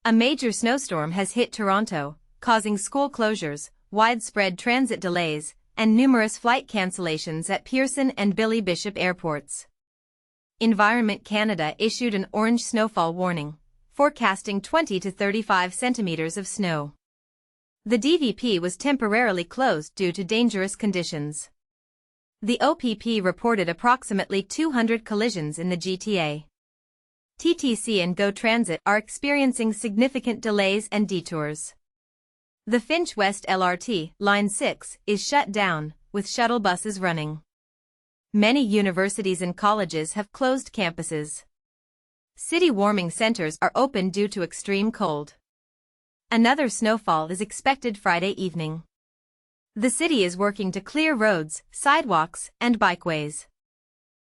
A major snowstorm has hit Toronto, causing school closures, widespread transit delays, and numerous flight cancellations at Pearson and Billy Bishop airports. Environment Canada issued an orange snowfall warning, forecasting 20 to 35 centimeters of snow. The DVP was temporarily closed due to dangerous conditions. The OPP reported approximately 200 collisions in the GTA. TTC and GO Transit are experiencing significant delays and detours. The Finch West LRT, Line 6, is shut down, with shuttle buses running. Many universities and colleges have closed campuses. City warming centers are open due to extreme cold. Another snowfall is expected Friday evening. The city is working to clear roads, sidewalks, and bikeways.